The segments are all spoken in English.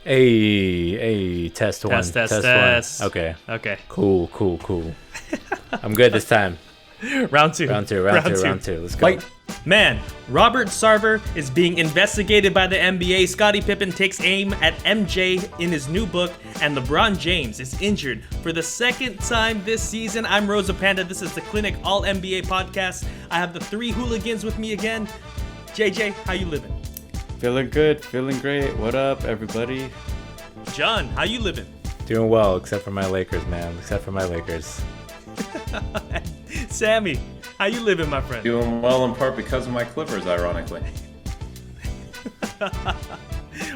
Hey, test one. Test. One. Okay. Okay. Cool. I'm good this time. Round two. Round two. Let's go. Wait, man, Robert Sarver is being investigated by the NBA. Scottie Pippen takes aim at MJ in his new book, and LeBron James is injured for the second time this season. I'm Rosa Panda. This is the Clinic All NBA podcast. I have the three hooligans with me again. JJ, how you living? Feeling good, feeling great. What up, everybody? John, how you living? Doing well, except for my Lakers, man. Except for my Lakers. Sami, how you living, my friend? Doing well in part because of my Clippers, ironically.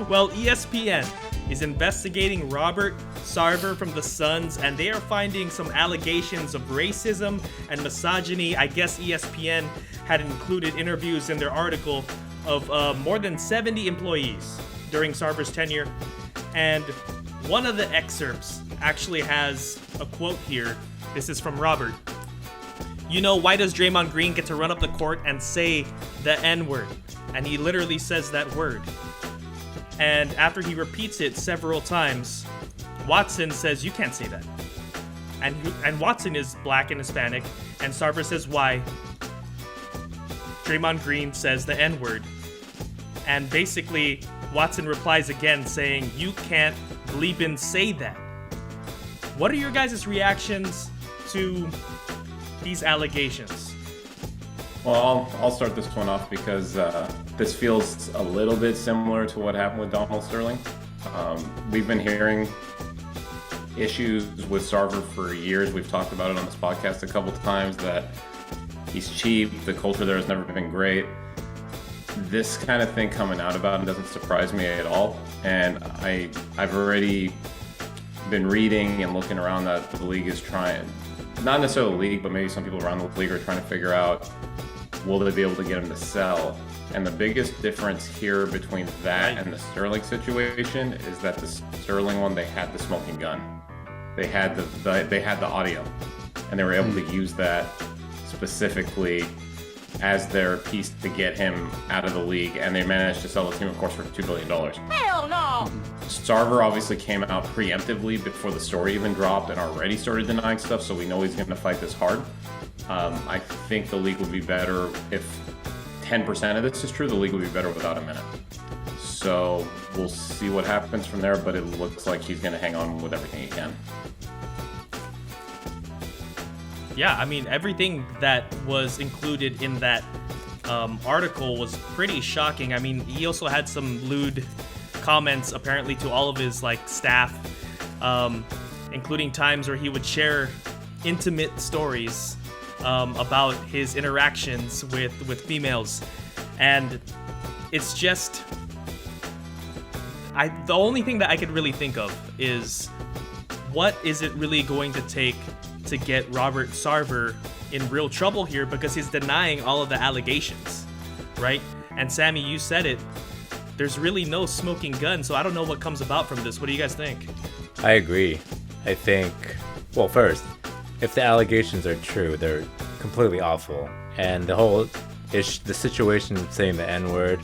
Well, ESPN is investigating Robert Sarver from the Suns, and they are finding some allegations of racism and misogyny. I guess ESPN had included interviews in their article of more than 70 employees during Sarver's tenure, and one of the excerpts actually has a quote here. This is from Robert. You know, why does Draymond Green get to run up the court and say the N-word? And he literally says that word. And after he repeats it several times, Watson says, you can't say that. And Watson is black and Hispanic, and Sarver says why. Draymond Green says the N-word. And basically, Watson replies again saying, you can't bleepin' say that. What are your guys' reactions to these allegations? Well, I'll start this one off because this feels a little bit similar to what happened with Donald Sterling. We've been hearing issues with Sarver for years. We've talked about it on this podcast a couple of times that he's cheap, the culture there has never been great. This kind of thing coming out about him doesn't surprise me at all. And I've already been reading and looking around that the league is trying, not necessarily the league, but maybe some people around the league are trying to figure out, will they be able to get him to sell? And the biggest difference here between that and the Sterling situation is that the Sterling one, they had the smoking gun. They had the audio, and they were able to use that specifically as their piece to get him out of the league, and they managed to sell the team, of course, for $2 billion. Hell no! Sarver obviously came out preemptively before the story even dropped and already started denying stuff, so we know he's going to fight this hard. I think the league would be better if 10% of this is true. The league would be better without him in it. So we'll see what happens from there, but it looks like he's going to hang on with everything he can. Yeah, I mean, everything that was included in that article was pretty shocking. I mean, he also had some lewd comments, apparently, to all of his staff, including times where he would share intimate stories about his interactions with females. And it's just, the only thing that I could really think of is, what is it really going to take to get Robert Sarver in real trouble here, because he's denying all of the allegations, right? And Sami, you said it, there's really no smoking gun, so I don't know what comes about from this. What do you guys think? I agree. I think, well, first, if the allegations are true, they're completely awful. And the whole the situation of saying the N-word,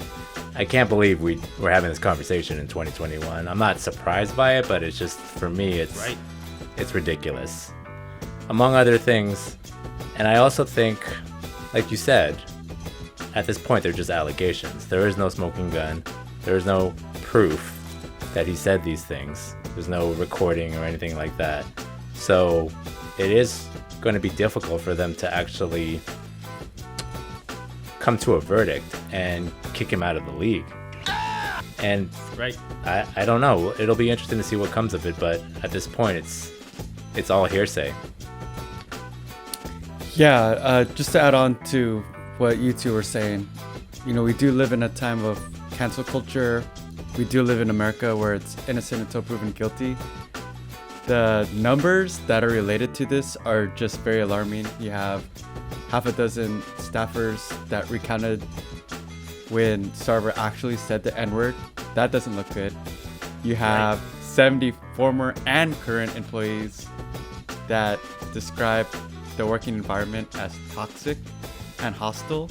I can't believe we're having this conversation in 2021. I'm not surprised by it, but it's just, for me, it's ridiculous. Among other things, and I also think, like you said, at this point they're just allegations. There is no smoking gun. There is no proof that he said these things. There's no recording or anything like that. So it is going to be difficult for them to actually come to a verdict and kick him out of the league. And I don't know. It'll be interesting to see what comes of it, but at this point it's all hearsay. Yeah, just to add on to what you two were saying, we do live in a time of cancel culture. We do live in America where it's innocent until proven guilty. The numbers that are related to this are just very alarming. You have half a dozen staffers that recounted when Sarver actually said the N-word. That doesn't look good. You have 70 former and current employees that describe the working environment as toxic and hostile.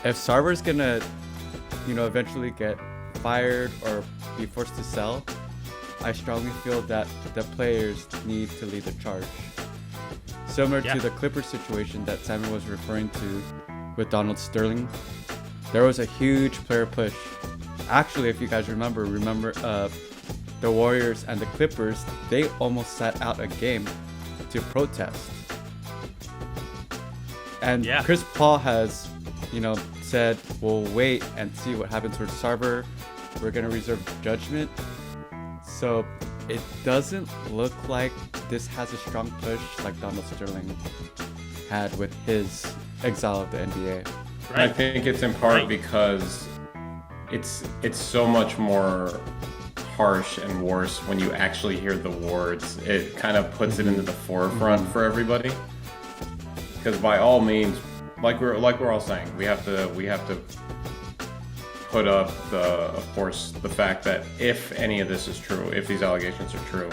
If Sarver's gonna, eventually get fired or be forced to sell, I strongly feel that the players need to lead the charge. Similar to the Clippers situation that Simon was referring to with Donald Sterling, there was a huge player push. Actually, if you guys remember the Warriors and the Clippers, they almost sat out a game to protest. And Chris Paul has, said, we'll wait and see what happens with Sarver. We're going to reserve judgment. So it doesn't look like this has a strong push like Donald Sterling had with his exile of the NBA. Right. I think it's in part because it's so much more harsh and worse when you actually hear the words. It kind of puts it into the forefront for everybody. Because by all means, like we're all saying, we have to put up of course the fact that if any of this is true, if these allegations are true,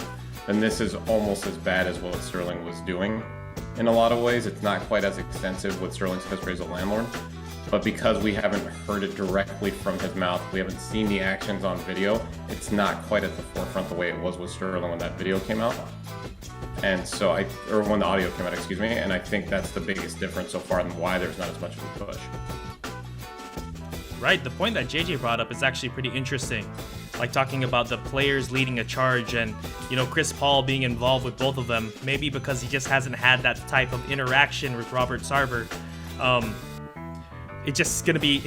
then this is almost as bad as what Sterling was doing. In a lot of ways, it's not quite as extensive with Sterling's history as a landlord, but because we haven't heard it directly from his mouth, we haven't seen the actions on video, it's not quite at the forefront the way it was with Sterling when that video came out. And so or when the audio came out, excuse me, and I think that's the biggest difference so far and why there's not as much of a push. Right, the point that JJ brought up is actually pretty interesting. Like talking about the players leading a charge and, Chris Paul being involved with both of them, maybe because he just hasn't had that type of interaction with Robert Sarver. It's just going to be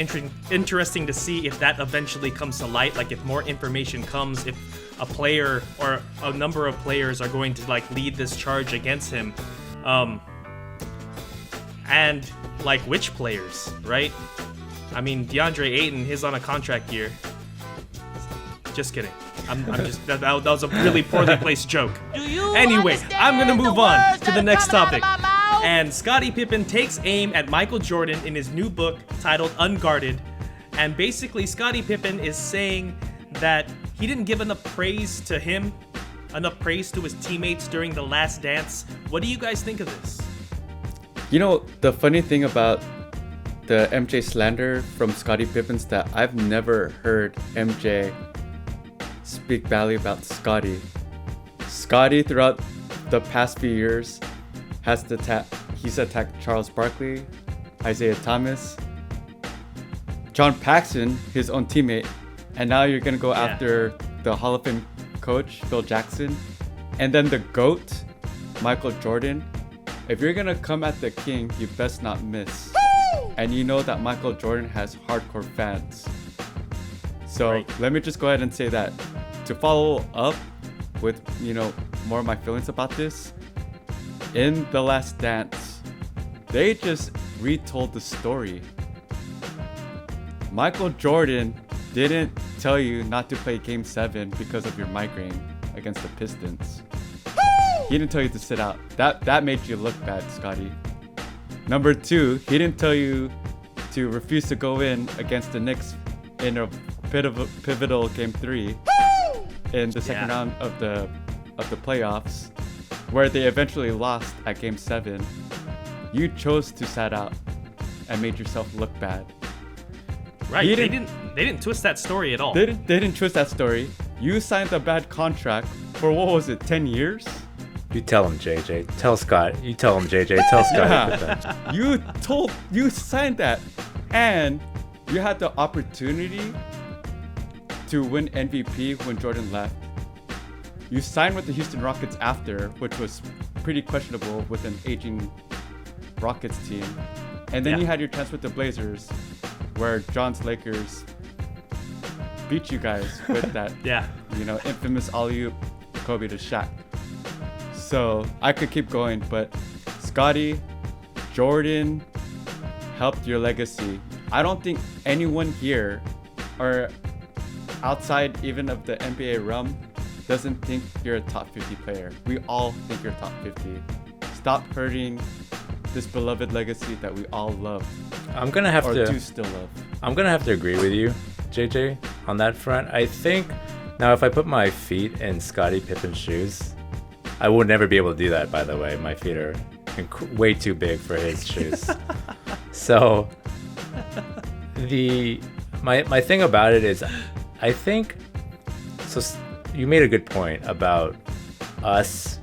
interesting to see if that eventually comes to light, like if more information comes, if a player or a number of players are going to lead this charge against him. And which players, right? I mean, DeAndre Ayton, he's on a contract year. Just kidding. I'm just that was a really poorly placed joke. Anyway, I'm gonna move on to the next topic. And Scottie Pippen takes aim at Michael Jordan in his new book titled Unguarded. And basically, Scottie Pippen is saying that he didn't give enough praise to him, enough praise to his teammates during the last dance. What do you guys think of this? The funny thing about the MJ slander from Scottie Pippen is that I've never heard MJ speak badly about Scottie. Scottie, throughout the past few years, he's attacked Charles Barkley, Isaiah Thomas, John Paxson, his own teammate, and now you're gonna go after the Hall of Fame coach, Phil Jackson, and then the GOAT, Michael Jordan. If you're gonna come at the king, you best not miss. And you know that Michael Jordan has hardcore fans. So let me just go ahead and say that. To follow up with, more of my feelings about this, in The Last Dance, they just retold the story. Michael Jordan didn't tell you not to play Game 7 because of your migraine against the Pistons. He didn't tell you to sit out. That made you look bad, Scottie. Number 2, he didn't tell you to refuse to go in against the Knicks in a pivotal Game 3 in the second round of the playoffs, where they eventually lost at Game 7. You chose to sat out and made yourself look bad. Right, they didn't twist that story at all. They didn't twist that story. You signed a bad contract for, what was it, 10 years? You tell him, JJ. Tell Scott. You tell him, JJ. Tell Scott. You signed that, and you had the opportunity to win MVP when Jordan left. You signed with the Houston Rockets after, which was pretty questionable with an aging Rockets team. And then you had your chance with the Blazers, where John's Lakers beat you guys with that, infamous alley-oop Kobe to Shaq. So I could keep going, but Scottie, Jordan helped your legacy. I don't think anyone here, or outside even of the NBA realm, doesn't think you're a top 50 player. We all think you're top 50. Stop hurting this beloved legacy that we all love. I'm gonna have do still love. I'm gonna have to agree with you, JJ, on that front. I think now if I put my feet in Scottie Pippen's shoes, I will never be able to do that. By the way, my feet are way too big for his shoes. So my thing about it is, I think so. You made a good point about us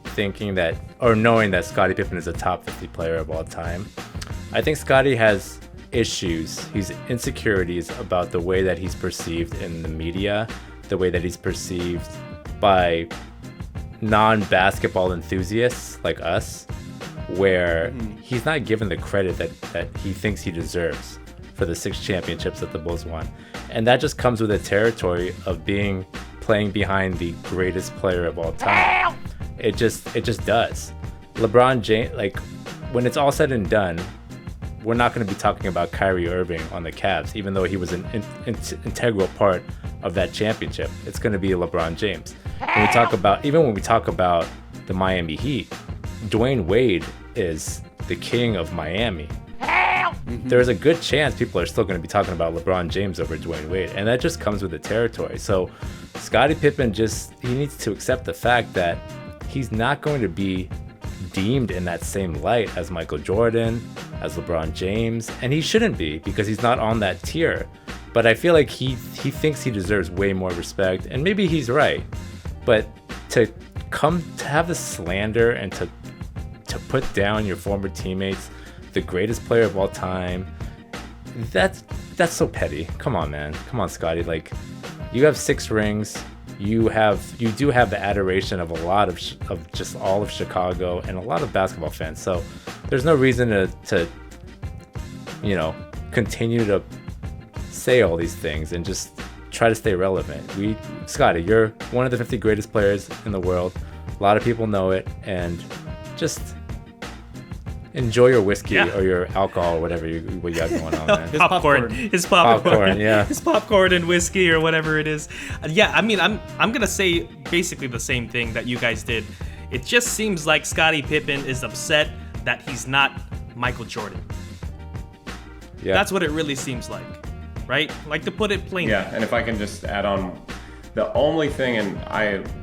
thinking that, or knowing that Scottie Pippen is a top 50 player of all time. I think Scottie has issues. He's insecurities about the way that he's perceived in the media, the way that he's perceived by non-basketball enthusiasts like us, where he's not given the credit that he thinks he deserves for the 6 championships that the Bulls won. And that just comes with the territory of playing behind the greatest player of all time. It just does. LeBron James, like, when it's all said and done, we're not going to be talking about Kyrie Irving on the Cavs, even though he was an integral part of that championship. It's going to be LeBron James. When we talk about the Miami Heat, Dwayne Wade is the king of Miami. There's a good chance people are still going to be talking about LeBron James over Dwayne Wade, and that just comes with the territory. So Scottie Pippen he needs to accept the fact that he's not going to be deemed in that same light as Michael Jordan, as LeBron James, and he shouldn't be, because he's not on that tier. But I feel like he thinks he deserves way more respect, and maybe he's right. But to have the slander and to put down your former teammates, the greatest player of all time, that's so petty. Come on, man. Come on, Scotty. Like, you have 6 rings. You do have the adoration of a lot of just all of Chicago and a lot of basketball fans. So there's no reason to continue to say all these things and just try to stay relevant. Scotty, you're one of the 50 greatest players in the world. A lot of people know it, and just enjoy your whiskey or your alcohol or whatever you got going on, man. His popcorn, yeah. His popcorn and whiskey or whatever it is. Yeah, I mean, I'm gonna say basically the same thing that you guys did. It just seems like Scottie Pippen is upset that he's not Michael Jordan. Yeah, that's what it really seems like, right? Like, to put it plainly. Yeah, and if I can just add on, the only thing, and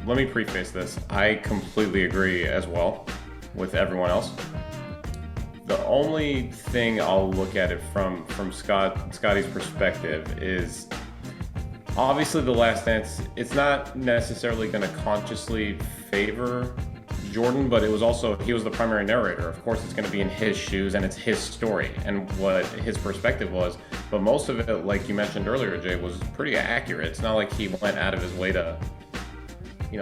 let me preface this, I completely agree as well with everyone else. The only thing I'll look at it from Scotty's perspective is, obviously The Last Dance, it's not necessarily going to consciously favor Jordan, but he was the primary narrator. Of course, it's going to be in his shoes, and it's his story and what his perspective was. But most of it, like you mentioned earlier, Jay, was pretty accurate. It's not like he went out of his way to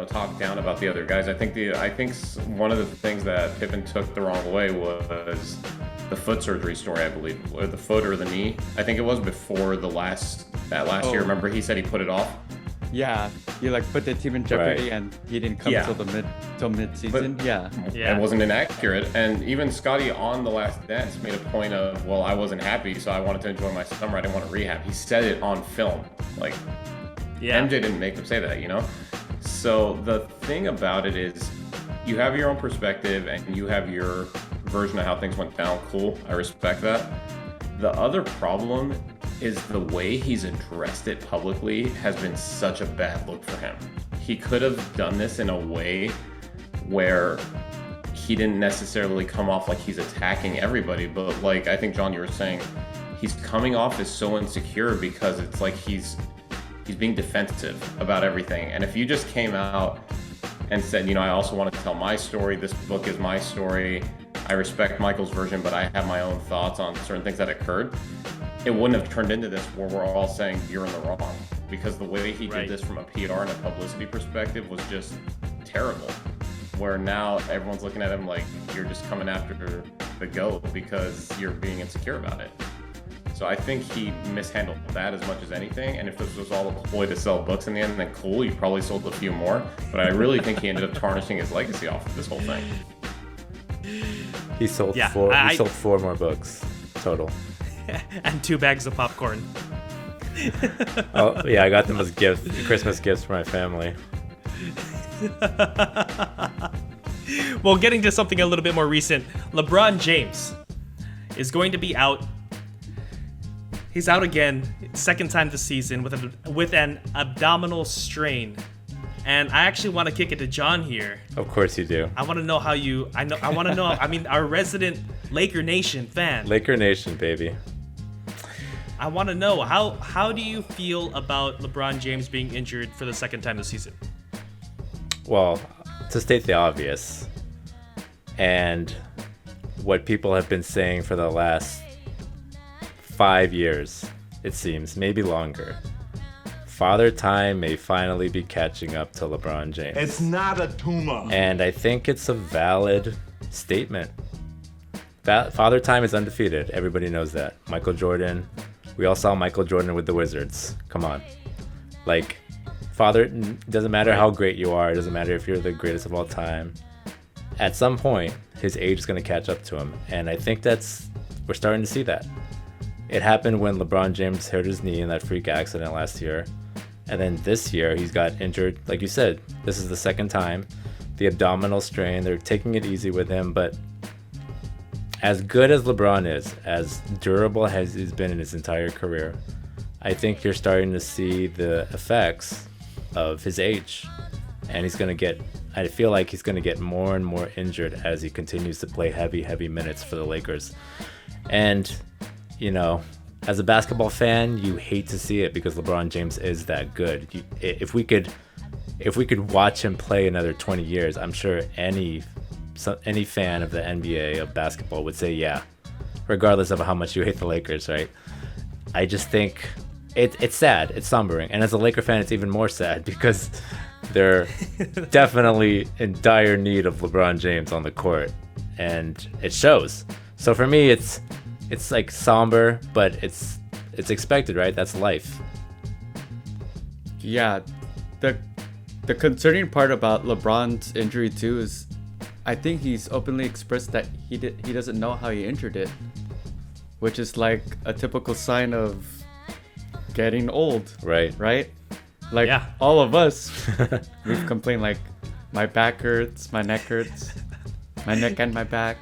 talk down about the other guys. I think one of the things that Pippen took the wrong way was the foot surgery story, I believe, or the foot or the knee. I think it was before that last year. Remember, he said he put it off. Yeah, he put the team in jeopardy, Right. and he didn't come till mid-season. But, yeah, it wasn't inaccurate. And even Scotty on The Last Dance made a point of, well, I wasn't happy, so I wanted to enjoy my summer. I didn't want to rehab. He said it on film. MJ didn't make him say that, So the thing about it is, you have your own perspective and you have your version of how things went down. Cool, I respect that. The other problem is the way he's addressed it publicly has been such a bad look for him. He could have done this in a way where he didn't necessarily come off like he's attacking everybody, but I think, John, you were saying, he's coming off as so insecure because it's like he's being defensive about everything. And if you just came out and said, I also want to tell my story, this book is my story, I respect Michael's version, but I have my own thoughts on certain things that occurred, it wouldn't have turned into this where we're all saying you're in the wrong. Because the way he did this from a PR and a publicity perspective was just terrible. Where now everyone's looking at him like you're just coming after the GOAT because you're being insecure about it. So I think he mishandled that as much as anything. And if this was all a ploy to sell books in the end, then cool, you probably sold a few more. But I really think he ended up tarnishing his legacy off of this whole thing. He sold 4. He sold 4 more books total, and 2 bags of popcorn. Oh yeah, I got them as Christmas gifts for my family. Well, getting to something a little bit more recent, LeBron James is going to be out. He's out again, second time this season with an abdominal strain. And I actually want to kick it to John here. Of course you do. I want to know I want to know, our resident Laker Nation fan. Laker Nation, baby. I want to know how do you feel about LeBron James being injured for the second time this season? Well, to state the obvious, and what people have been saying for the last 5 years, it seems, maybe longer. Father Time may finally be catching up to LeBron James. It's not a tumor. And I think it's a valid statement. Father Time is undefeated. Everybody knows that. Michael Jordan. We all saw Michael Jordan with the Wizards. Come on. Like, Father, doesn't matter how great you are. It doesn't matter if you're the greatest of all time. At some point, his age is going to catch up to him. And I think we're starting to see that. It happened when LeBron James hurt his knee in that freak accident last year. And then this year, he's got injured. Like you said, this is the second time. The abdominal strain, they're taking it easy with him. But as good as LeBron is, as durable as he's been in his entire career, I think you're starting to see the effects of his age. And I feel like he's going to get more and more injured as he continues to play heavy minutes for the Lakers. And, you know, as a basketball fan, you hate to see it because LeBron James is that good. If we could watch him play another 20 years, I'm sure any fan of the NBA, of basketball, would say yeah, regardless of how much you hate the Lakers, right? I just think it's sad, it's sombering, and as a Laker fan, it's even more sad because they're definitely in dire need of LeBron James on the court, and it shows. So for me, it's like somber, but it's expected, right? That's life. Yeah, the concerning part about LeBron's injury too is, I think he's openly expressed that he doesn't know how he injured it, which is like a typical sign of getting old. Right. Like, yeah. all of us, we've complained like, my back hurts, my neck hurts, my neck and my back.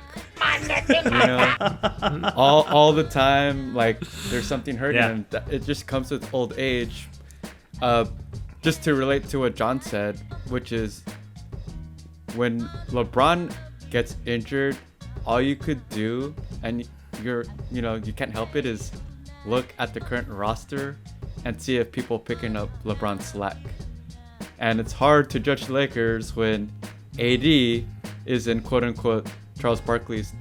All the time, like, there's something hurting, and it just comes with old age. Just to relate to what John said, which is, when LeBron gets injured, all you could do, and you can't help it, is look at the current roster and see if people picking up LeBron's slack. And it's hard to judge the Lakers when AD is in quote unquote Charles Barkley's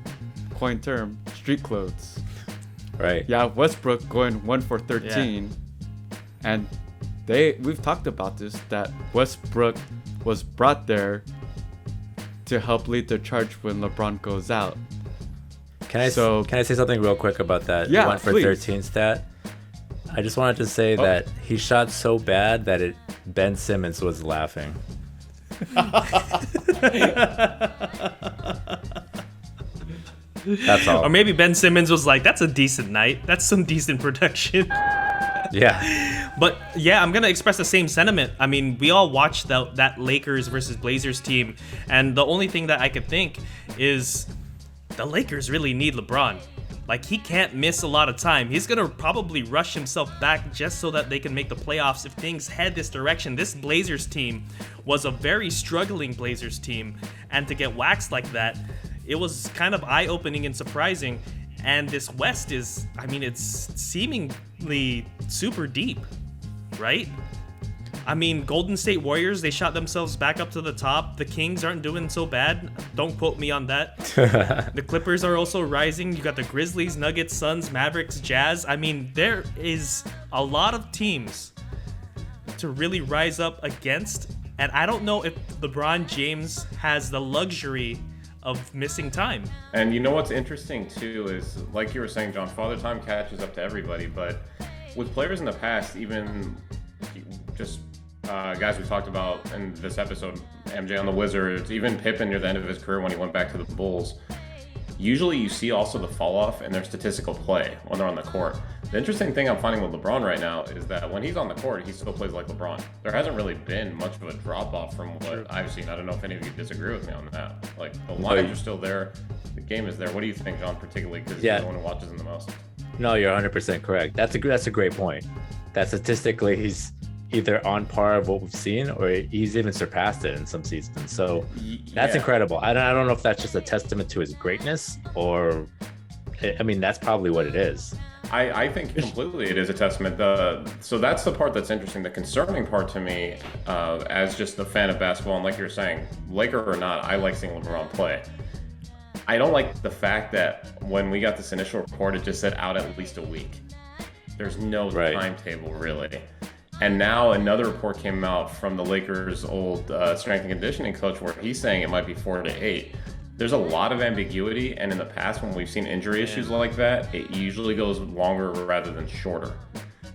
coin term, street clothes. Right. Yeah, Westbrook going 1 for 13. Yeah. And we've talked about this, that Westbrook was brought there to help lead the charge when LeBron goes out. Can I say something real quick about that 1 for 13 stat? I just wanted to say that he shot so bad that Ben Simmons was laughing. That's all. Or maybe Ben Simmons was like, that's a decent night. That's some decent production. Yeah. But yeah, I'm going to express the same sentiment. I mean, we all watched that Lakers versus Blazers team, and the only thing that I could think is the Lakers really need LeBron. Like, he can't miss a lot of time. He's going to probably rush himself back just so that they can make the playoffs if things head this direction. This Blazers team was a very struggling Blazers team, and to get waxed like that, it was kind of eye-opening and surprising. And this West is, I mean, it's seemingly super deep, right? I mean, Golden State Warriors, they shot themselves back up to the top. The Kings aren't doing so bad. Don't quote me on that. The Clippers are also rising. You got the Grizzlies, Nuggets, Suns, Mavericks, Jazz. I mean, there is a lot of teams to really rise up against. And I don't know if LeBron James has the luxury of missing time. And you know what's interesting too is, like you were saying, John, Father Time catches up to everybody. But with players in the past, even just guys we talked about in this episode, MJ on the Wizards, even Pippin near the end of his career when he went back to the Bulls, usually you see also the fall off in their statistical play when they're on the court. The interesting thing I'm finding with LeBron right now is that when he's on the court, he still plays like LeBron. There hasn't really been much of a drop off from what I've seen. I don't know if any of you disagree with me on that. Like, the lines are still there, the game is there. What do you think, John, particularly because you're the one who watches him the most? No, you're 100% correct. That's a great point. That statistically, he's either on par of what we've seen, or he's even surpassed it in some seasons. So that's incredible. I don't know if that's just a testament to his greatness, or I mean, that's probably what it is. I think completely it is a testament. So that's the part that's interesting. The concerning part to me, as just a fan of basketball, and like you're saying, Laker or not, I like seeing LeBron play. I don't like the fact that when we got this initial report, it just said out at least a week. There's no timetable, really. And now another report came out from the Lakers' old strength and conditioning coach where he's saying it might be 4 to 8. There's a lot of ambiguity, and in the past when we've seen injury issues like that, it usually goes longer rather than shorter.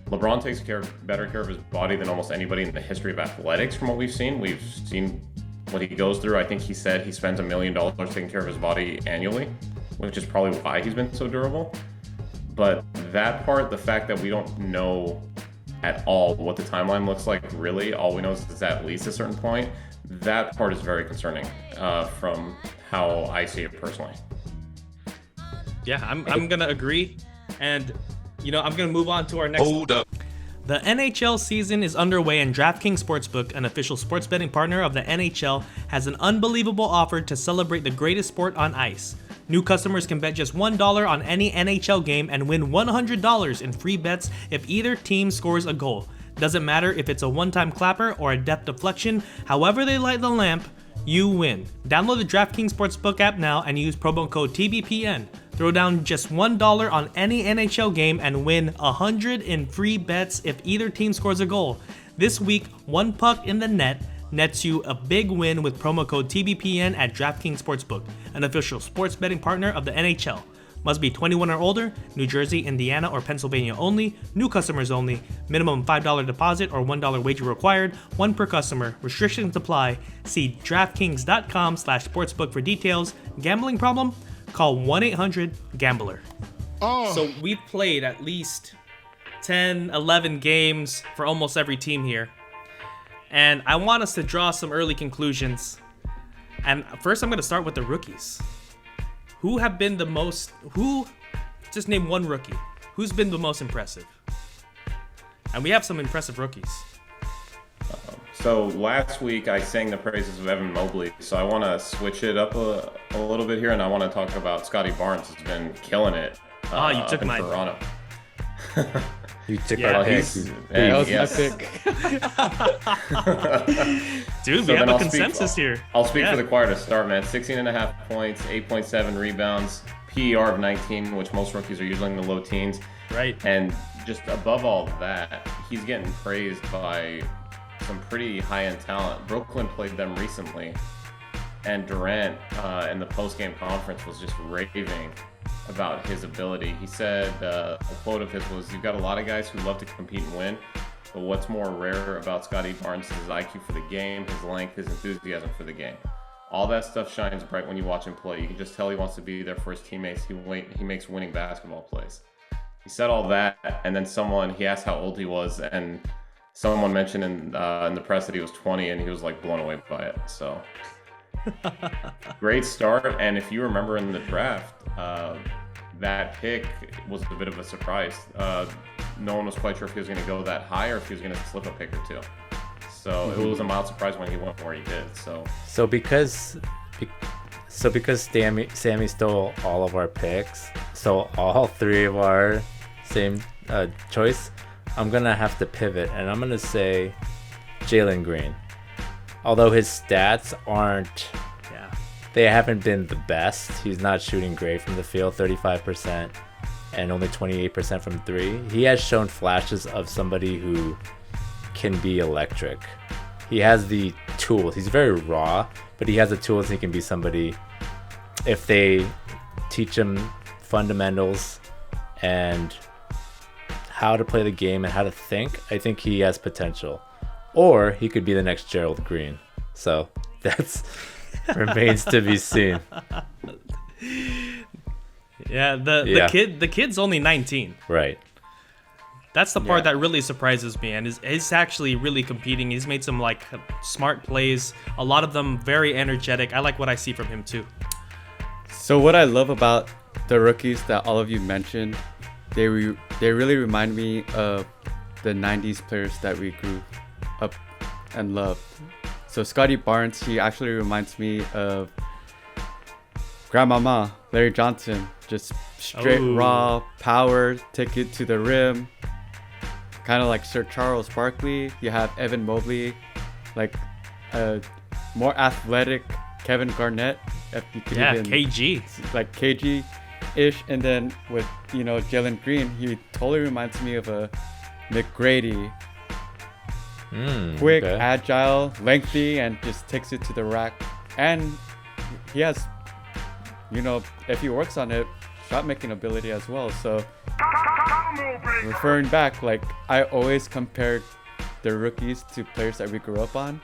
LeBron takes better care of his body than almost anybody in the history of athletics from what we've seen. We've seen what he goes through. I think he said he spends $1 million taking care of his body annually, which is probably why he's been so durable. But that part, the fact that we don't know at all what the timeline looks like, really, all we know is it's at least a certain point, that part is very concerning from how I see it personally. Yeah, I'm going to agree. And, I'm going to move on to our next... Hold up. The NHL season is underway, and DraftKings Sportsbook, an official sports betting partner of the NHL, has an unbelievable offer to celebrate the greatest sport on ice. New customers can bet just $1 on any NHL game and win $100 in free bets if either team scores a goal. Doesn't matter if it's a one-time clapper or a depth deflection, however they light the lamp, you win. Download the DraftKings Sportsbook app now and use promo code TBPN. Throw down just $1 on any NHL game and win $100 in free bets if either team scores a goal. This week, one puck in the net nets you a big win with promo code TBPN at DraftKings Sportsbook, an official sports betting partner of the NHL. Must be 21 or older, New Jersey, Indiana, or Pennsylvania only, new customers only, minimum $5 deposit or $1 wager required, one per customer, restrictions apply. See DraftKings.com/sportsbook for details. Gambling problem? Call 1-800-GAMBLER. So we've played at least 10, 11 games for almost every team here. And I want us to draw some early conclusions. And first I'm going to start with the rookies. Just name one rookie. Who's been the most impressive? And we have some impressive rookies. So last week I sang the praises of Evan Mobley, so I want to switch it up a little bit here, and I want to talk about Scotty Barnes, who's been killing it you took in mine. Toronto. You took Yeah, our pick. That was yes. my pick. Dude, So we have then a I'll consensus here. I'll speak Yeah. for the choir to start, man. 16.5 points, 8.7 rebounds, PER of 19, which most rookies are usually in the low teens. Right. And just above all that, he's getting praised by some pretty high-end talent. Brooklyn played them recently, and Durant in the post-game conference was just raving about his ability. He said, a quote of his was, "You've got a lot of guys who love to compete and win, but what's more rare about Scotty Barnes is his IQ for the game, his length, his enthusiasm for the game. All that stuff shines bright when you watch him play. You can just tell he wants to be there for his teammates. He makes winning basketball plays." He said all that, and then he asked how old he was, and someone mentioned in the press that he was 20, and he was like blown away by it. So great start. And if you remember in the draft, that pick was a bit of a surprise. No one was quite sure if he was going to go that high or if he was going to slip a pick or two. So it was a mild surprise when he went where he did. So because Sami stole all of our picks, so all three of our same choice, I'm gonna have to pivot, and I'm gonna say Jalen Green. Although his stats they haven't been the best. He's not shooting great from the field, 35% and only 28% from three. He has shown flashes of somebody who can be electric. He has the tools. He's very raw, but he has the tools. He can be somebody if they teach him fundamentals and how to play the game and how to think. I think he has potential, or he could be the next Gerald Green. So that's remains to be seen. Yeah, the kid's only 19. Right. That's the part that really surprises me, and is actually really competing. He's made some smart plays, a lot of them very energetic. I like what I see from him too. So what I love about the rookies that all of you mentioned, they really remind me of the 90s players that we grew up and loved. So Scotty Barnes, he actually reminds me of Grandmama, Larry Johnson, just straight raw power, take it to the rim. Kind of like Sir Charles Barkley. You have Evan Mobley, like a more athletic Kevin Garnett. If you could even, KG. Like KG-ish. And then with, Jalen Green, he totally reminds me of a McGrady. Quick, agile, lengthy, and just takes it to the rack. And he has, if he works on it, shot making ability as well. So referring back, like I always compared the rookies to players that we grew up on,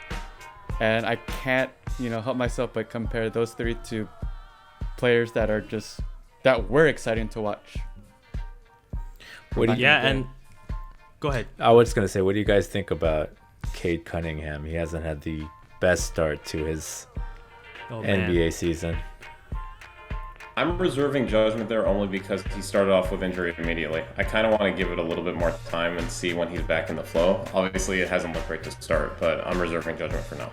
and I can't help myself but compare those three to players that were exciting to watch. And go ahead. I was gonna say, what do you guys think about Cade Cunningham? He hasn't had the best start to his NBA season. I'm reserving judgment there only because he started off with injury immediately. I kind of want to give it a little bit more time and see when he's back in the flow. Obviously, it hasn't looked great to start, but I'm reserving judgment for now.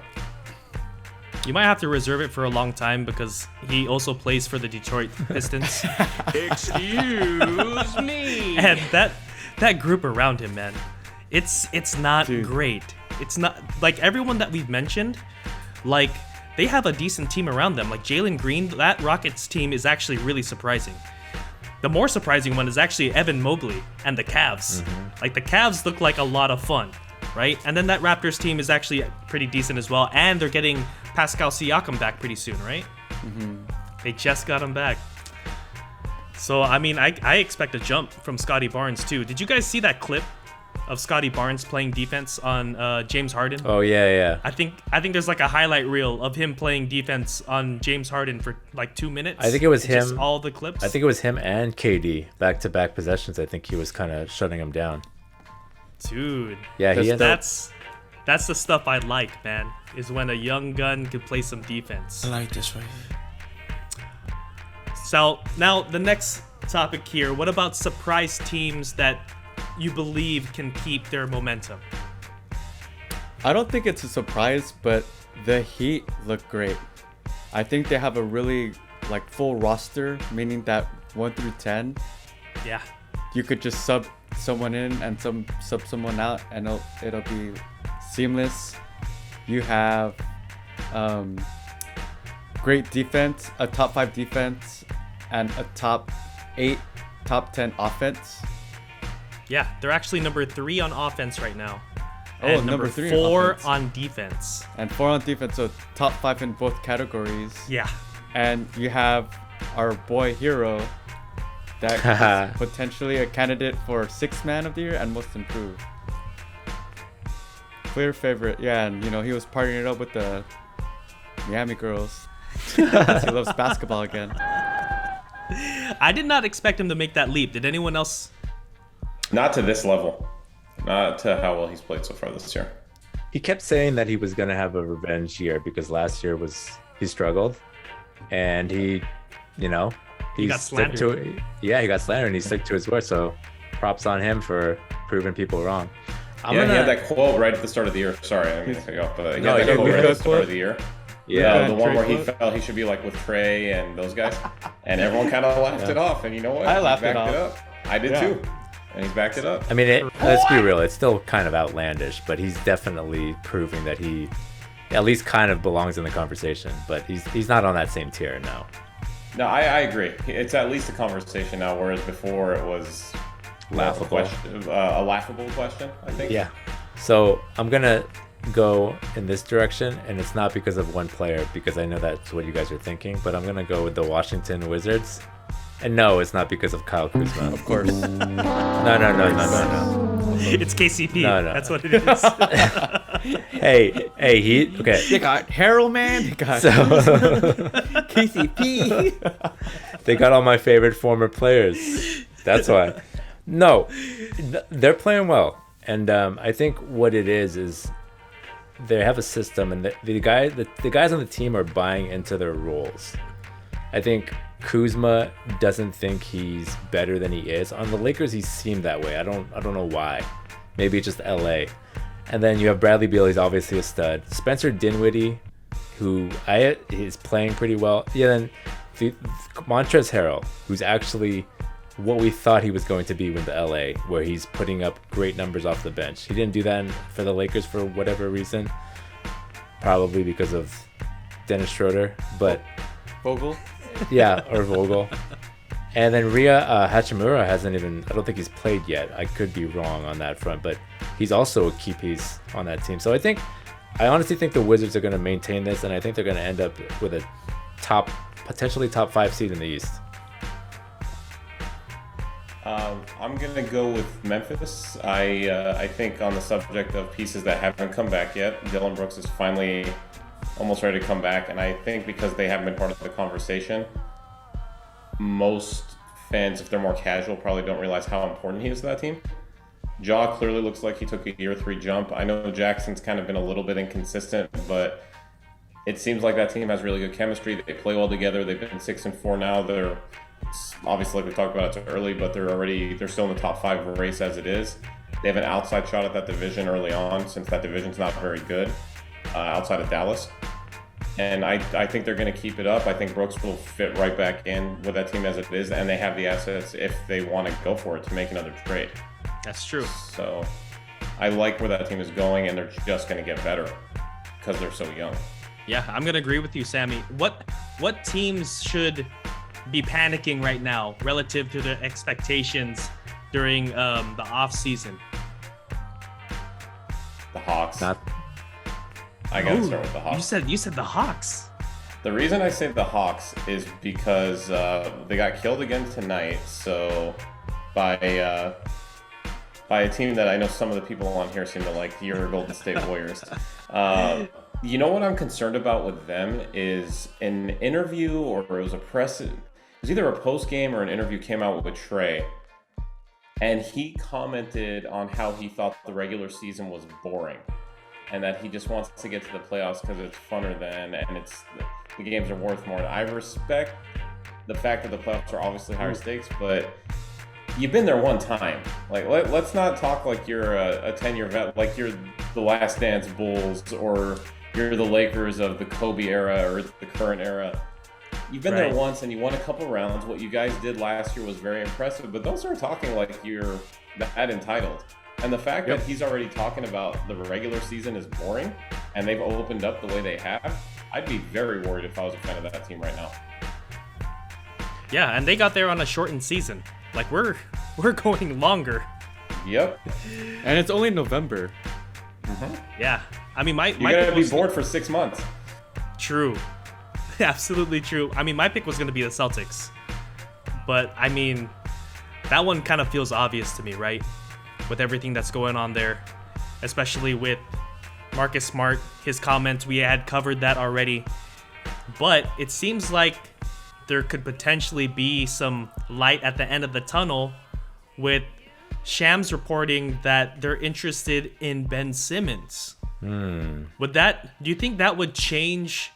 You might have to reserve it for a long time because he also plays for the Detroit Pistons. Excuse me. And that group around him, man, it's not great. It's not like everyone that we've mentioned, like they have a decent team around them. Like Jalen Green, that Rockets team is actually really surprising. The more surprising one is actually Evan Mobley and the Cavs. Like the Cavs look like a lot of fun, right? And then that Raptors team is actually pretty decent as well. And they're getting Pascal Siakam back pretty soon, right? They just got him back. So, I mean, I expect a jump from Scotty Barnes too. Did you guys see that clip of Scotty Barnes playing defense on James Harden? Oh yeah. I think there's like a highlight reel of him playing defense on James Harden for like 2 minutes. I think it was him. Just all the clips. I think it was him and KD back-to-back possessions. I think he was kind of shutting him down. Dude. Yeah, that's the stuff I like, man. Is when a young gun can play some defense. I like this way. So now the next topic here. What about surprise teams that you believe can keep their momentum? I don't think it's a surprise, but the Heat look great. I think they have a really full roster, meaning that 1 through 10. Yeah. You could just sub someone in and sub someone out, and it'll be seamless. You have great defense, a top 5 defense, and a top 8, top 10 offense. Yeah, they're actually number 3 on offense right now. Oh, and number 3 4 on defense. And 4 on defense, so top 5 in both categories. Yeah. And you have our boy Hero, that is potentially a candidate for 6th Man of the Year and Most Improved. Clear favorite, yeah, and he was partying it up with the Miami girls. He loves basketball again. I did not expect him to make that leap. Did anyone else? Not to this level. Not to how well he's played so far this year. He kept saying that he was going to have a revenge year because last year he struggled, and he got slandered. He got slandered, and he stuck to his word. So props on him for proving people wrong. He had that quote right at the start of the year. Sorry, I didn't mean to cut you off, but he had that quote right at the start of the year. Yeah, the one where he felt he should be like with Trey and those guys, and everyone kind of laughed it off. And you know what? I laughed it off. Up. I did too, and he's backed it up. I mean, let's be real. It's still kind of outlandish, but he's definitely proving that he at least kind of belongs in the conversation. But he's not on that same tier now. No, I agree. It's at least a conversation now, whereas before it was laughable. A laughable question, I think. Yeah. So I'm gonna go in this direction, and it's not because of one player, because I know that's what you guys are thinking, but I'm gonna go with the Washington Wizards. And no, it's not because of Kyle Kuzma. Of course. No. It's KCP. No. That's what it is. Hey, he okay. They got Harold, man. They got KCP. They got all my favorite former players. That's why. No, they're playing well, and I think what it is they have a system, and the guys on the team are buying into their roles. I think Kuzma doesn't think he's better than he is. On the Lakers, he seemed that way. I don't know why. Maybe it's just LA. And then you have Bradley Beal. He's obviously a stud. Spencer Dinwiddie, who is playing pretty well. Yeah, then Montrezl Harrell, who's actually what we thought he was going to be with the LA, where he's putting up great numbers off the bench. He didn't do that for the Lakers for whatever reason, probably because of Dennis Schroeder, but Vogel. Yeah, or Vogel. And then Rhea Hachimura hasn't even, I don't think he's played yet. I could be wrong on that front, but he's also a key piece on that team. So I honestly think the Wizards are going to maintain this, and I think they're going to end up with a potentially top 5 seed in the East. I'm going to go with Memphis. I think on the subject of pieces that haven't come back yet, Dylan Brooks is finally almost ready to come back, and I think because they haven't been part of the conversation, most fans, if they're more casual, probably don't realize how important he is to that team. Ja clearly looks like he took a year 3 jump. I know Jackson's kind of been a little bit inconsistent, but it seems like that team has really good chemistry. They play well together. They've been 6-4 now. They're obviously, like we talked about it early, but they're still in the top 5 race as it is. They have an outside shot at that division early on, since that division's not very good outside of Dallas. And I think they're going to keep it up. I think Brooks will fit right back in with that team as it is, and they have the assets if they want to go for it to make another trade. That's true. So I like where that team is going, and they're just going to get better because they're so young. Yeah, I'm going to agree with you, Sammy. What teams should be panicking right now relative to their expectations during the off season? The Hawks. I gotta start with the Hawks. You said the Hawks. The reason I say the Hawks is because they got killed again tonight. So by a team that I know some of the people on here seem to like, your Golden State Warriors. You know what I'm concerned about with them is an interview, or it was either a post game or an interview came out with Trey, and he commented on how he thought the regular season was boring, and that he just wants to get to the playoffs because it's funner then, and the games are worth more. And I respect the fact that the playoffs are obviously higher stakes, but you've been there one time. Like, let's not talk like you're a 10-year vet, like you're the Last Dance Bulls, or you're the Lakers of the Kobe era or the current era. You've been there once and you won a couple rounds. What you guys did last year was very impressive, but don't start talking like you're that entitled. And the fact that he's already talking about the regular season is boring, and they've opened up the way they have, I'd be very worried if I was a fan of that team right now. Yeah, and they got there on a shortened season. Like, we're going longer. Yep. And it's only November. Mm-hmm. Yeah. I mean, you're going to be bored for 6 months. True. Absolutely true. I mean, my pick was going to be the Celtics. But, I mean, that one kind of feels obvious to me, right? With everything that's going on there. Especially with Marcus Smart, his comments, we had covered that already. But it seems like there could potentially be some light at the end of the tunnel with Shams reporting that they're interested in Ben Simmons. Do you think that would change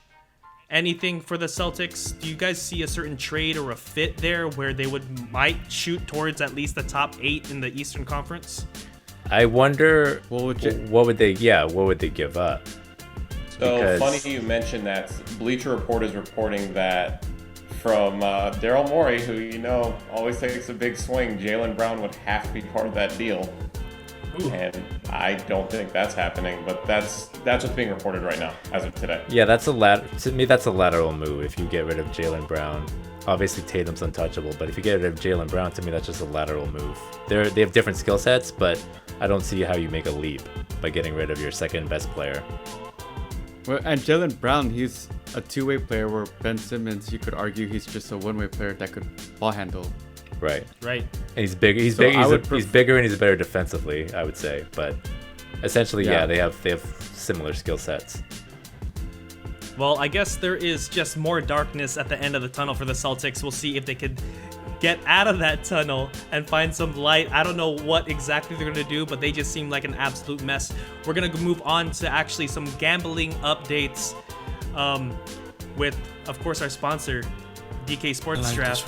anything for the Celtics? Do you guys see a certain trade or a fit there where they might shoot towards at least the top 8 in the Eastern Conference? I wonder what would they give up? So funny you mentioned that. Bleacher Report is reporting that from Daryl Morey, who always takes a big swing, Jalen Brown would have to be part of that deal. Ooh. And I don't think that's happening, but that's what's being reported right now as of today. Yeah, to me that's a lateral move if you get rid of Jalen Brown. Obviously Tatum's untouchable, but if you get rid of Jalen Brown, to me that's just a lateral move. They have different skill sets, but I don't see how you make a leap by getting rid of your second best player. Well, and Jalen Brown, he's a two-way player, where Ben Simmons, you could argue he's just a one-way player that could ball handle. Right. And he's bigger. He's bigger and he's better defensively, I would say. But essentially, they have similar skill sets. Well, I guess there is just more darkness at the end of the tunnel for the Celtics. We'll see if they could get out of that tunnel and find some light. I don't know what exactly they're going to do, but they just seem like an absolute mess. We're going to move on to actually some gambling updates with, of course, our sponsor, DK Sports Draft.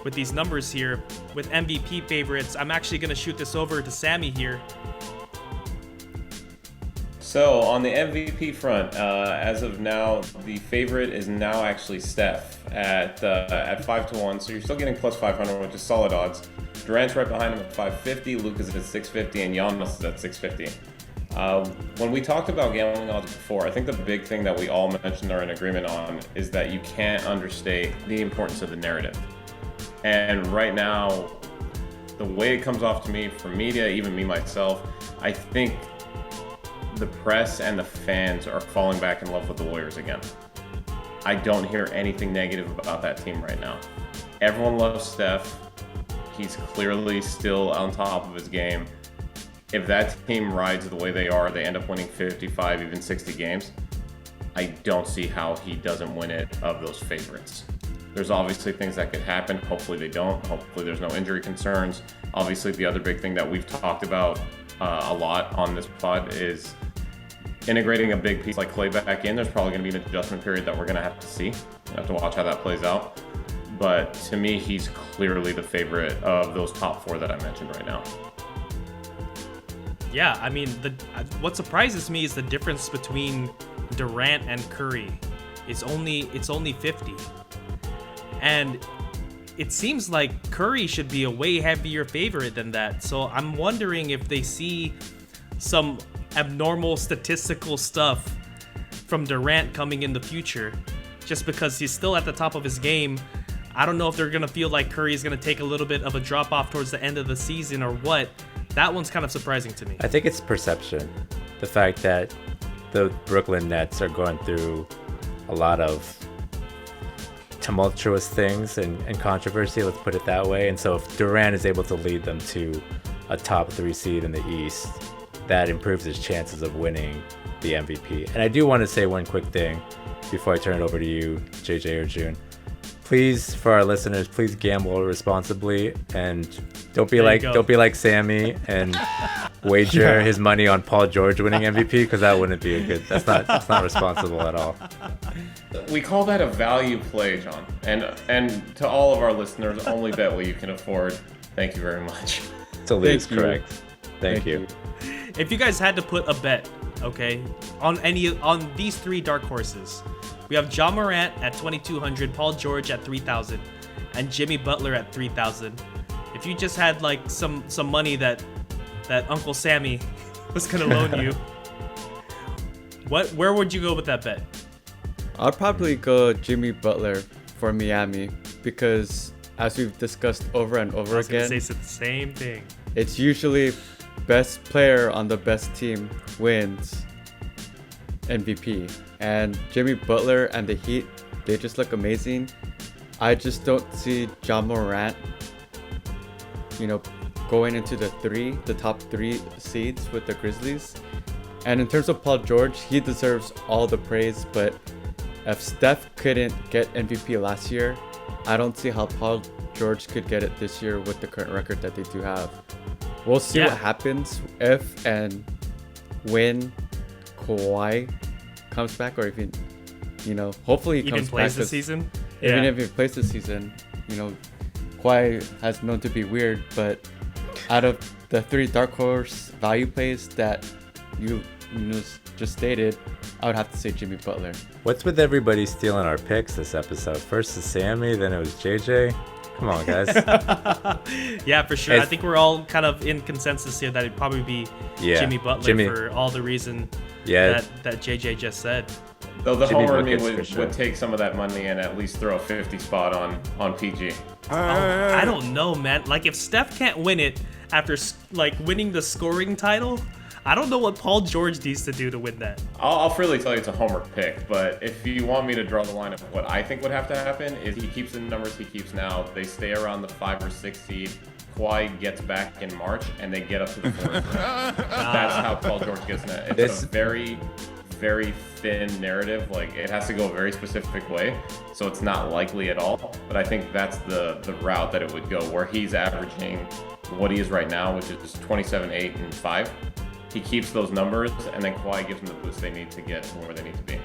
With these numbers here, with MVP favorites, I'm actually going to shoot this over to Sammy here. So on the MVP front, as of now, the favorite is now actually Steph at 5-1. So you're still getting plus 500, which is solid odds. Durant's right behind him at 550. Luka's at 650, and Giannis is at 650. When we talked about gambling odds before, I think the big thing that we all mentioned or in agreement on is that you can't understate the importance of the narrative. And right now, the way it comes off to me from media, even me myself, I think the press and the fans are falling back in love with the Warriors again. I don't hear anything negative about that team right now. Everyone loves Steph. He's clearly still on top of his game. If that team rides the way they are, they end up winning 55, even 60 games. I don't see how he doesn't win it of those favorites. There's obviously things that could happen. Hopefully they don't. Hopefully there's no injury concerns. Obviously the other big thing that we've talked about a lot on this pod is integrating a big piece like Clay back in. There's probably going to be an adjustment period that we're going to have to see. We have to watch how that plays out. But to me, he's clearly the favorite of those top four that I mentioned right now. Yeah, I mean, what surprises me is the difference between Durant and Curry. It's only 50. And it seems like Curry should be a way heavier favorite than that. So I'm wondering if they see some abnormal statistical stuff from Durant coming in the future, just because he's still at the top of his game. I don't know if they're going to feel like Curry is going to take a little bit of a drop off towards the end of the season or what. That one's kind of surprising to me. I think it's perception. The fact that the Brooklyn Nets are going through a lot of tumultuous things and controversy, let's put it that way. And so if Durant is able to lead them to a top 3 seed in the East, that improves his chances of winning the MVP. And I do want to say one quick thing before I turn it over to you, JJ or June. Please, for our listeners, please gamble responsibly and don't be like Sami and wager his money on Paul George winning MVP, because that wouldn't be that's not responsible at all. We call that a value play, John. And to all of our listeners, only bet what you can afford. Thank you very much. Totally is correct. Thank you. If you guys had to put a bet, okay, on these 3 dark horses, we have Ja Morant at 2,200, Paul George at 3,000, and Jimmy Butler at 3,000. If you just had like some money that Uncle Sami was gonna loan you, where would you go with that bet? I'll probably go Jimmy Butler for Miami because, as we've discussed over and over again, I was gonna say the same thing. It's usually best player on the best team wins MVP. And Jimmy Butler and the Heat, they just look amazing. I just don't see Ja Morant, going into the top 3 seeds with the Grizzlies. And in terms of Paul George, he deserves all the praise, but if Steph couldn't get MVP last year, I don't see how Paul George could get it this year with the current record that they do have. We'll see what happens if and when Kawhi comes back, or even, hopefully he comes plays back the season. Even if he plays the season, Kawhi has known to be weird, but out of the 3 dark horse value plays that you just stated, I would have to say Jimmy Butler. What's with everybody stealing our picks this episode? First is Sami, then it was JJ. Come on, guys. Yeah, for sure. I think we're all kind of in consensus here that it'd probably be Jimmy Butler for all the reason that JJ just said. Though the homer in me would take some of that money and at least throw a 50 spot on PG. I don't know, man. Like, if Steph can't win it after winning the scoring title, I don't know what Paul George needs to do to win that. I'll freely tell you it's a homer pick, but if you want me to draw the line of what I think would have to happen is he keeps the numbers he keeps now. They stay around the 5 or 6 seed. Kawhi gets back in March and they get up to the 4th round. That's how Paul George gets in it. It's a very, very thin narrative. Like, it has to go a very specific way, so it's not likely at all. But I think that's the route that it would go, where he's averaging what he is right now, which is 27, 8, and 5. He keeps those numbers, and then Kawhi gives them the boost they need to get to where they need to be.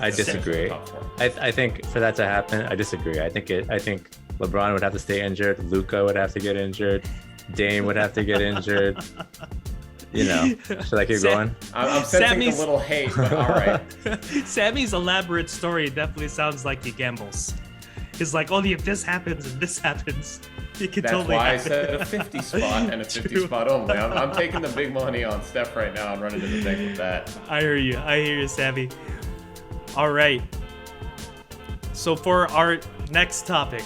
I disagree. I think for that to happen, I disagree. I think LeBron would have to stay injured. Luka would have to get injured. Dame would have to get injured. Should I keep going? I'm sensing a little hate, but all right. Sammy's elaborate story definitely sounds like he gambles. He's like, only if this happens and this happens, it could That's totally why happen. I said a 50 spot and a 50 spot only. I'm taking the big money on Steph right now and running to the bank with that. I hear you, Sammy. All right. So for our next topic,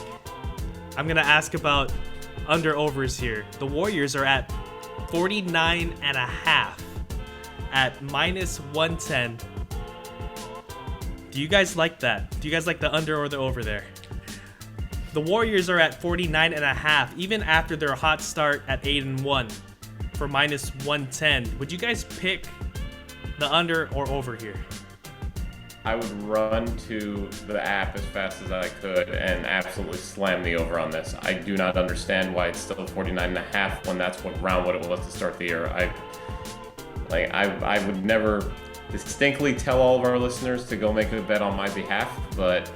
I'm gonna ask about under-overs here. The Warriors are at 49.5 at minus 110. Do you guys like that? Do you guys like the under or the over there? The Warriors are at 49.5, even after their hot start at 8-1 for minus 110. Would you guys pick the under or over here? I would run to the app as fast as I could and absolutely slam the over on this. I do not understand why it's still 49.5 when that's around what it was to start the year. I would never distinctly tell all of our listeners to go make a bet on my behalf, but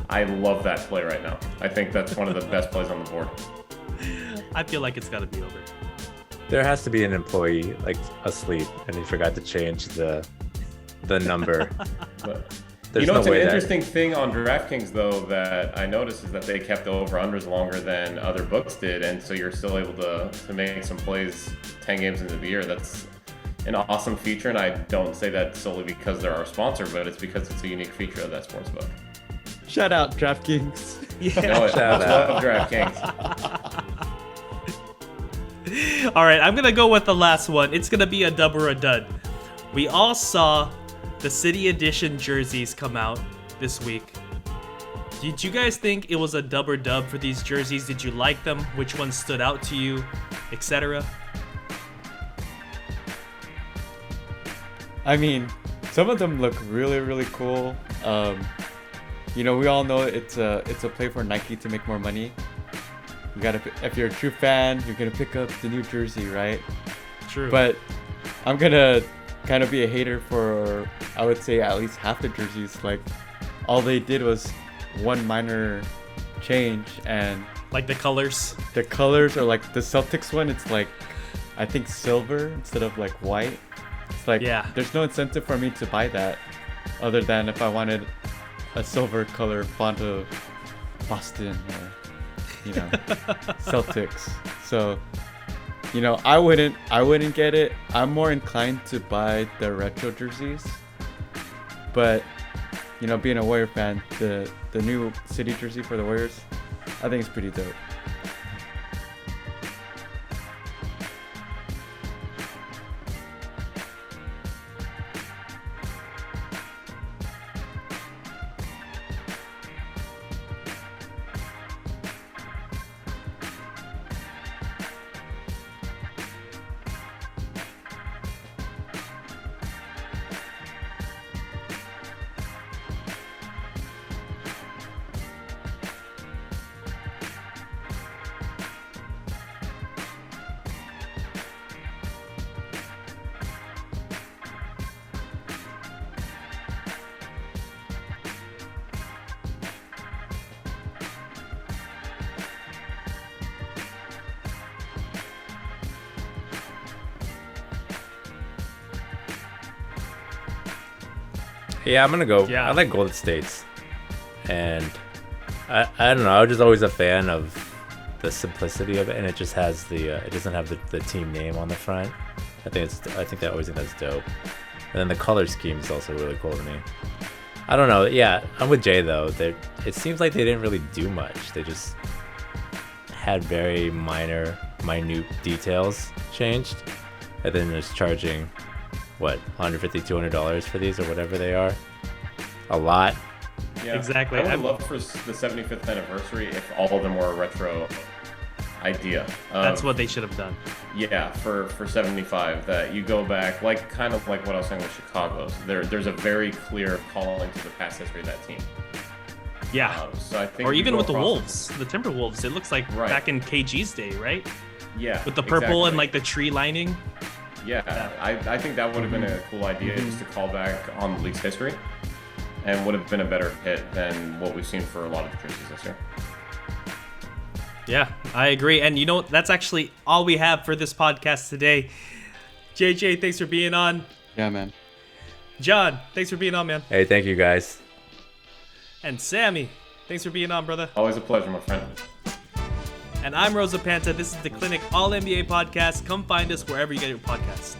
I love that play right now. I think that's one of the best plays on the board. I feel like it's got to be over. There has to be an employee asleep and he forgot to change the number. But, There's what's no an way interesting thing on DraftKings though that I noticed is that they kept the over-unders longer than other books did, and so you're still able to make some plays 10 games into the year. That's an awesome feature, and I don't say that solely because they're our sponsor, but it's because it's a unique feature of that sports book. Shout out DraftKings. Yeah. Shout out. DraftKings. All right, I'm going to go with the last one. It's going to be a dub or a dud. We all saw the City Edition jerseys come out this week. Did you guys think it was a dub or dub for these jerseys? Did you like them? Which ones stood out to you, etc.? I mean, some of them look really, really cool. We all know it's a play for Nike to make more money. You gotta, if you're a true fan, you're gonna pick up the new jersey, right? True. But I'm gonna kind of be a hater for, I would say, at least half the jerseys. Like, all they did was one minor change, and like the colors. the colors are like the Celtics one. It's like, I think silver instead of like white. It's like, Yeah. there's no incentive for me to buy that, other than if I wanted a silver color font of Boston or Celtics. So, I wouldn't get it. I'm more inclined to buy the retro jerseys. But, being a Warrior fan, the new city jersey for the Warriors, I think it's pretty dope. Yeah, I'm gonna go. Yeah. I like Golden State's, and I don't know. I was just always a fan of the simplicity of it, and it just has it doesn't have the team name on the front. I think I always think that's dope. And then the color scheme is also really cool to me. I don't know. Yeah, I'm with Jay though. It seems like they didn't really do much. They just had very minute details changed, and then just charging what, $150, $200 for these or whatever they are. A lot. Yeah, Exactly. I would love for the 75th anniversary if all of them were a retro idea. That's what they should have done. Yeah, for 75, that you go back, kind of like what I was saying with Chicago's. There's a very clear calling to the past history of that team. Yeah. So I think Or you even go with the across Wolves, the Timberwolves. It looks like Right. back in KG's day, right? Yeah. With the purple exactly. and like the tree lining. Yeah, I think that would have been a cool idea just to call back on the league's history, and would have been a better hit than what we've seen for a lot of the jerseys this year. Yeah, I agree. And that's actually all we have for this podcast today. JJ, thanks for being on. Yeah, man. John, thanks for being on, man. Hey, thank you guys. And Sammy, thanks for being on, brother. Always a pleasure, my friend. And I'm Rosa Panta. This is the Clinic All NBA podcast. Come find us wherever you get your podcast.